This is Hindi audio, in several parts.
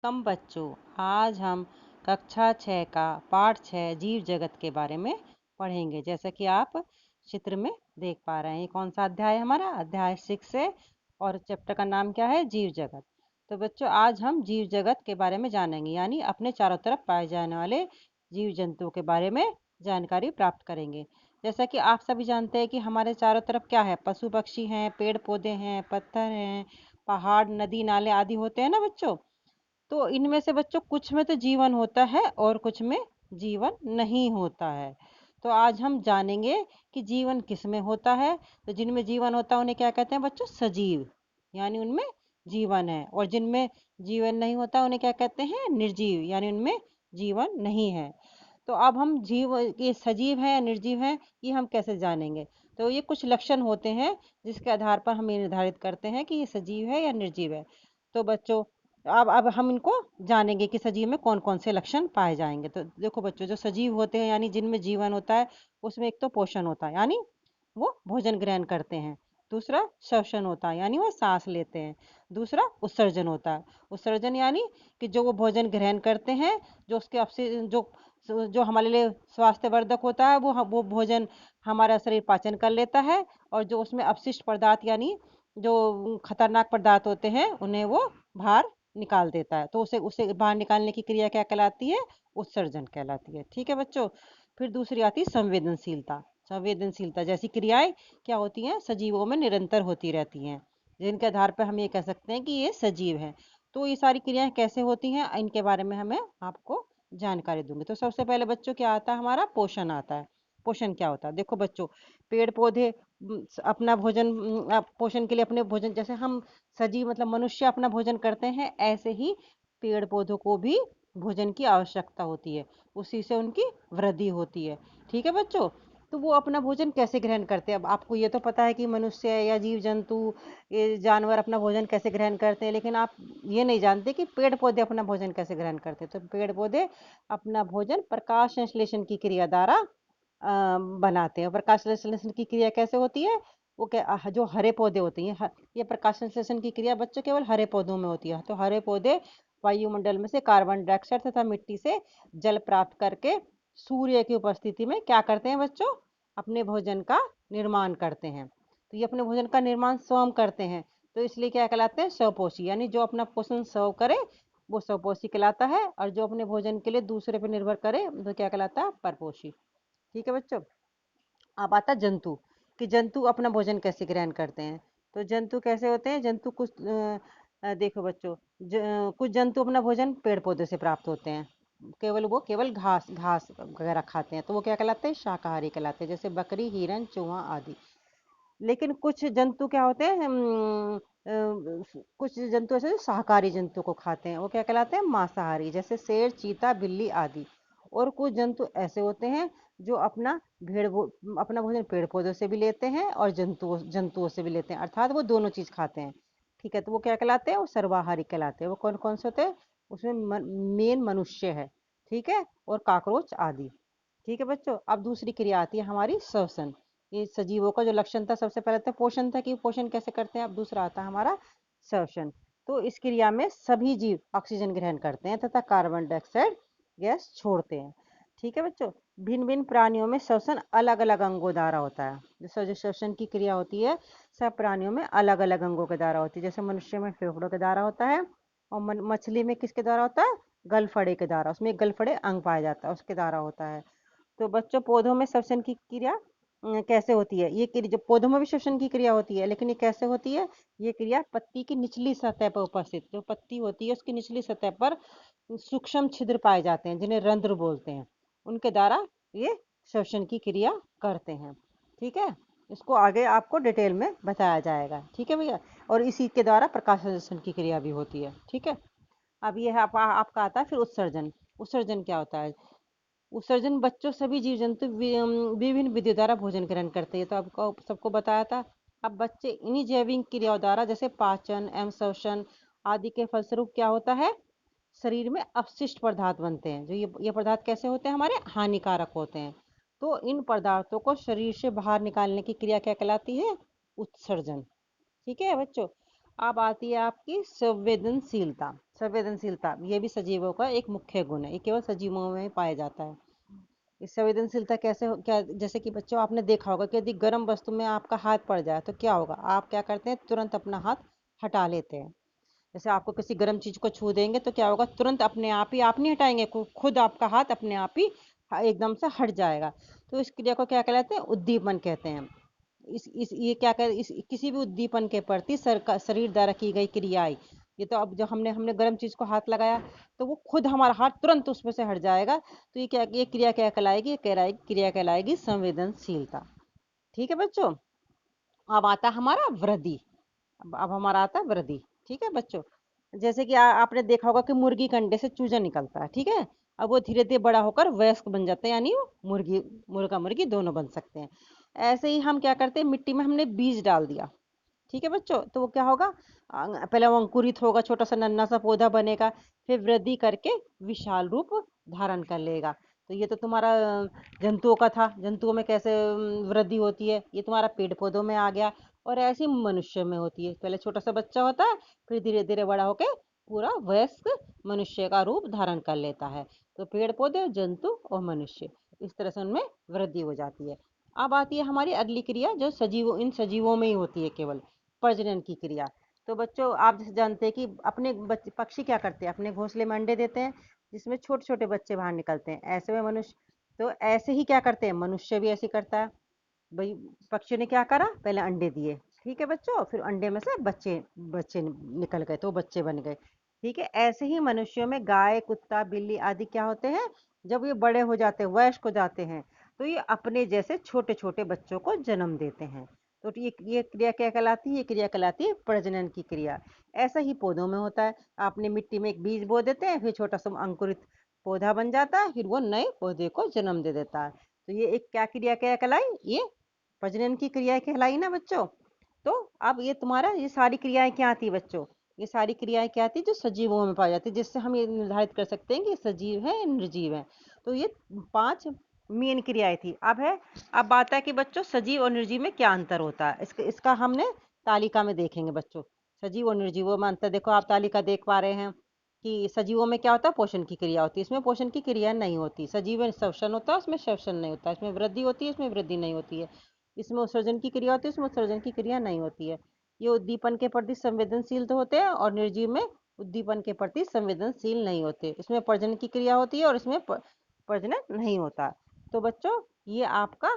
कम बच्चों, आज हम कक्षा 6 का पाठ 6 जीव जगत के बारे में पढ़ेंगे। जैसा कि आप चित्र में देख पा रहे हैं, ये कौन सा अध्याय है? हमारा अध्याय 6 है और चैप्टर का नाम क्या है? जीव जगत। तो बच्चों, आज हम जीव जगत के बारे में जानेंगे, यानी अपने चारों तरफ पाए जाने वाले जीव जंतुओं के बारे में जानकारी प्राप्त करेंगे। जैसा कि आप सभी जानते हैं कि हमारे चारों तरफ क्या है? पशु पक्षी हैं, पेड़ पौधे हैं, पत्थर हैं, पहाड़, नदी नाले आदि होते हैं ना बच्चों। तो इनमें से बच्चों कुछ में तो जीवन होता है और कुछ में जीवन नहीं होता है। तो आज हम जानेंगे कि जीवन किस में होता है। तो जिनमें जीवन होता है उन्हें क्या कहते हैं बच्चों? सजीव, यानी उनमें जीवन है। और जिनमें जीवन नहीं होता उन्हें क्या कहते हैं? निर्जीव, यानी उनमें जीवन नहीं है। तो अब हम जीव ये सजीव है या निर्जीव है, ये हम कैसे जानेंगे? तो ये कुछ लक्षण होते हैं जिसके आधार पर हम ये निर्धारित करते हैं कि ये सजीव है या निर्जीव है। तो बच्चों, अब हम इनको जानेंगे कि सजीव में कौन कौन से लक्षण पाए जाएंगे। तो देखो बच्चों, जो सजीव होते हैं यानी जिनमें जीवन होता है, उसमें एक तो पोषण होता है, यानी वो भोजन ग्रहण करते हैं। दूसरा श्वसन होता है, यानी वो सांस लेते हैं। दूसरा उत्सर्जन होता है। उत्सर्जन यानी कि जो वो भोजन ग्रहण करते हैं, जो उसके जो हमारे लिए स्वास्थ्यवर्धक होता है, वो भोजन हमारा शरीर पाचन कर लेता है। और जो उसमें अपशिष्ट पदार्थ यानी जो खतरनाक पदार्थ होते हैं, उन्हें वो बाहर निकाल देता है। तो उसे उसे बाहर निकालने की क्रिया क्या कहलाती है? उत्सर्जन कहलाती है। ठीक है बच्चों। फिर दूसरी आती है संवेदनशीलता। संवेदनशीलता जैसी क्रियाएं क्या होती हैं? सजीवों में निरंतर होती रहती हैं, जिनके आधार पर हम ये कह सकते हैं कि ये सजीव है। तो ये सारी क्रियाएं कैसे होती हैं, इनके बारे में हमें आपको जानकारी दूंगी। तो सबसे पहले बच्चों क्या आता है? हमारा पोषण आता है। पोषण क्या होता है? देखो बच्चों, पेड़ पौधे अपना भोजन पोषण के लिए अपने भोजन, जैसे हम सजीव मतलब मनुष्य अपना भोजन करते हैं, ऐसे ही पेड़ पौधों को भी भोजन की आवश्यकता होती है। उसी से उनकी वृद्धि होती है। ठीक है बच्चों। तो वो अपना भोजन कैसे ग्रहण करते हैं? अब आपको ये तो पता है कि मनुष्य या जीव जंतु, ये जानवर अपना भोजन कैसे ग्रहण करते हैं, लेकिन आप ये नहीं जानते कि पेड़ पौधे अपना भोजन कैसे ग्रहण करते हैं। तो पेड़ पौधे अपना भोजन प्रकाश संश्लेषण की क्रिया द्वारा बनाते हैं। प्रकाश संश्लेषण की क्रिया कैसे होती है? वो क्या, जो हरे पौधे होते हैं, ये प्रकाश संश्लेषण की क्रिया बच्चों केवल हरे पौधों में होती है। तो हरे पौधे वायुमंडल में से कार्बन डाइऑक्साइड तथा मिट्टी से जल प्राप्त करके सूर्य की उपस्थिति में क्या करते हैं बच्चों? अपने भोजन का निर्माण करते हैं। तो ये अपने भोजन का निर्माण स्वयं करते हैं। तो इसलिए क्या कहलाते हैं? स्वपोषी, यानी जो अपना पोषण स्व करे वो स्वपोषी कहलाता है। और जो अपने भोजन के लिए दूसरे पर निर्भर करे तो क्या कहलाता है? परपोषी। ठीक है बच्चों। अब आता जंतु, कि जंतु अपना भोजन कैसे ग्रहण करते हैं। तो जंतु कैसे होते हैं? जंतु कुछ देखो बच्चों, कुछ जंतु अपना भोजन पेड़ पौधे से प्राप्त होते हैं। केवल घास घास वगैरह खाते हैं, तो वो क्या कहलाते हैं? शाकाहारी कहलाते हैं, जैसे बकरी, हिरन, चूहा आदि। लेकिन कुछ जंतु क्या होते हैं? कुछ जंतु ऐसे शाकाहारी जंतु को खाते हैं, वो क्या कहलाते हैं? मांसाहारी, जैसे शेर, चीता, बिल्ली आदि। और कुछ जंतु ऐसे होते हैं जो अपना भोजन पेड़ पौधों से भी लेते हैं और जंतुओं से भी लेते हैं, अर्थात वो दोनों चीज खाते हैं। ठीक है, तो वो क्या कहलाते हैं? वो सर्वाहारी कहलाते हैं। वो कौन कौन से होते हैं? उसमें मेन मनुष्य है, ठीक है, और काकरोच आदि। ठीक है बच्चों। अब दूसरी क्रिया आती है हमारी श्वसन। ये सजीवों का जो लक्षण था, सबसे पहले तो पोषण था कि पोषण कैसे करते हैं। अब दूसरा आता है हमारा श्वसन। तो इस क्रिया में सभी जीव ऑक्सीजन ग्रहण करते हैं तथा कार्बन डाइऑक्साइड गैस छोड़ते हैं। ठीक है बच्चों। भिन्न भिन्न प्राणियों में श्वसन अलग अलग अंगों द्वारा होता है। जो श्वसन की क्रिया होती है, सब प्राणियों में अलग अलग अंगों के द्वारा होती है। जैसे मनुष्य में फेफड़ों के द्वारा होता है, और मछली में किसके द्वारा होता है? गलफड़े के द्वारा। उसमें एक गलफड़े अंग पाया जाता है, उसके द्वारा होता है। तो बच्चों, पौधों में श्वसन की क्रिया कैसे होती है? ये क्रिया जो पौधों में भी श्वसन की क्रिया होती है, लेकिन ये कैसे होती है? ये क्रिया पत्ती की निचली सतह पर उपस्थित, जो पत्ती होती है उसकी निचली सतह पर सूक्ष्म छिद्र पाए जाते हैं, जिन्हें रंध्र बोलते हैं। उनके द्वारा ये श्वसन की क्रिया करते हैं। ठीक है। इसको आगे आपको डिटेल में बताया जाएगा। ठीक है भैया। और इसी के द्वारा प्रकाश संश्लेषण की क्रिया भी होती है। ठीक है। अब ये है आपका आता है फिर उत्सर्जन। उत्सर्जन क्या होता है? उत्सर्जन बच्चों सभी जीव जंतु विभिन्न विधियों द्वारा भोजन ग्रहण करते हैं, तो आपको सबको बताया था। अब बच्चे इन्हीं जैविक क्रियाओं द्वारा, जैसे पाचन एवं श्वसन आदि के फलस्वरूप क्या होता है? शरीर में अपशिष्ट पदार्थ बनते हैं। जो ये पदार्थ कैसे होते हैं? हमारे हानिकारक होते हैं। तो इन पदार्थों को शरीर से बाहर निकालने की क्रिया क्या कहलाती है? उत्सर्जन। ठीक है बच्चों। अब आती है आपकी संवेदनशीलता। संवेदनशीलता ये भी सजीवों का एक मुख्य गुण है, ये केवल सजीवों में ही पाया जाता है। इस संवेदनशीलता कैसे क्या, जैसे कि बच्चों आपने देखा होगा कि यदि गर्म वस्तु में आपका हाथ पड़ जाए तो क्या होगा, आप क्या करते हैं, तुरंत अपना हाथ हटा लेते हैं। जैसे आपको किसी गर्म चीज को छू देंगे तो क्या होगा, तुरंत अपने आप ही, आप नहीं हटाएंगे, खुद आपका हाथ अपने आप ही एकदम से हट जाएगा। तो इस क्रिया को क्या कहलाते हैं, उद्दीपन कहते हैं। इस ये क्या कर इस किसी भी उद्दीपन के प्रति शरीर द्वारा की गई क्रियाएं। ये तो अब जो हमने हमने गर्म चीज को हाथ लगाया तो वो खुद हमारा हाथ तुरंत उसमें से हट जाएगा। तो ये क्रिया क्या कहलाएगी, क्रिया कहलाएगी संवेदनशीलता। ठीक है बच्चों। अब आता है हमारा वृद्धि। अब हमारा आता है वृद्धि। ठीक है बच्चों। जैसे कि आपने देखा होगा कि मुर्गी के अंडे से चूजा निकलता है, ठीक है। अब वो धीरे धीरे बड़ा होकर वयस्क बन जाता है, यानी वो मुर्गा मुर्गी दोनों बन सकते हैं। ऐसे ही हम क्या करते हैं, मिट्टी में हमने बीज डाल दिया, ठीक है बच्चों, तो वो क्या होगा, पहले वो अंकुरित होगा, छोटा सा नन्हा सा पौधा बनेगा, फिर वृद्धि करके विशाल रूप धारण कर लेगा। तो ये तो तुम्हारा जंतुओं का था, जंतुओं में कैसे वृद्धि होती है, ये तुम्हारा पेड़ पौधों में आ गया। और ऐसे मनुष्य में होती है, पहले छोटा सा बच्चा होता है, फिर धीरे धीरे बड़ा होके पूरा वयस्क मनुष्य का रूप धारण कर लेता है। तो पेड़ पौधे, जंतु और मनुष्य, इस तरह से उनमें वृद्धि हो जाती है। अब आती है हमारी अगली क्रिया, जो इन सजीवों में ही होती है केवल, प्रजनन की क्रिया। तो बच्चों आप जैसे जानते हैं कि अपने पक्षी क्या करते हैं, अपने घोंसले में अंडे देते हैं जिसमें छोटे छोटे बच्चे बाहर निकलते हैं, ऐसे में मनुष्य, तो ऐसे ही क्या करते हैं, मनुष्य भी ऐसे करता है। भाई पक्षी ने क्या करा, पहले अंडे दिए, ठीक है बच्चों, फिर अंडे में से बच्चे बच्चे निकल गए तो बच्चे बन गए। ठीक है, ऐसे ही मनुष्यों में गाय, कुत्ता, बिल्ली आदि क्या होते हैं, जब ये बड़े हो जाते हैं, वयस्क हो जाते हैं, तो ये अपने जैसे छोटे छोटे बच्चों को जन्म देते हैं। तो ये क्रिया क्या कहलाती है, ये क्रिया कहलाती है प्रजनन की क्रिया। ऐसा ही पौधों में होता है, आपने मिट्टी में एक बीज बो देते हैं, फिर छोटा सा अंकुरित पौधा बन जाता है, फिर वो नए पौधे को जन्म दे देता है। तो ये एक क्या क्रिया क्या कहलाई, ये प्रजनन की क्रियाएं कहलाई ना बच्चों। तो अब ये तुम्हारा ये सारी क्रियाएं क्या आती है बच्चों, ये सारी क्रियाएं क्या आती है जो सजीवों में पाई जाती है, जिससे हम ये निर्धारित कर सकते हैं कि सजीव है निर्जीव है। तो ये 5 मेन क्रियाएं थी। अब बात है कि बच्चों सजीव और निर्जीव में क्या अंतर होता है, इसका हमने तालिका में देखेंगे बच्चों। सजीव और निर्जीवों में अंतर देखो, आप तालिका देख पा रहे हैं कि सजीवों में क्या होता है, पोषण की क्रिया होती है, इसमें पोषण की क्रिया नहीं होती। सजीव में श्वसन होता है, उसमें श्वसन नहीं होता। इसमें वृद्धि होती है, इसमें वृद्धि नहीं होती है। इसमें उत्सर्जन की क्रिया होती है, इसमें उत्सर्जन की क्रिया नहीं होती है। ये उद्दीपन के प्रति संवेदनशील तो होते हैं, और निर्जीव में उद्दीपन के प्रति संवेदनशील नहीं होते। इसमें प्रजनन की क्रिया होती है और इसमें प्रजनन नहीं होता। तो बच्चों ये आपका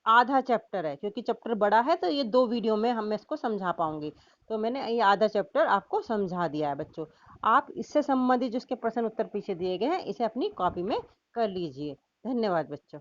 आधा चैप्टर है, क्योंकि चैप्टर बड़ा है तो ये 2 वीडियो में हम इसको समझा पाऊंगी। तो मैंने ये आधा चैप्टर आपको समझा दिया है बच्चों। आप इससे संबंधित जिसके प्रश्न उत्तर पीछे दिए गए हैं, इसे अपनी कॉपी में कर लीजिए। धन्यवाद बच्चों।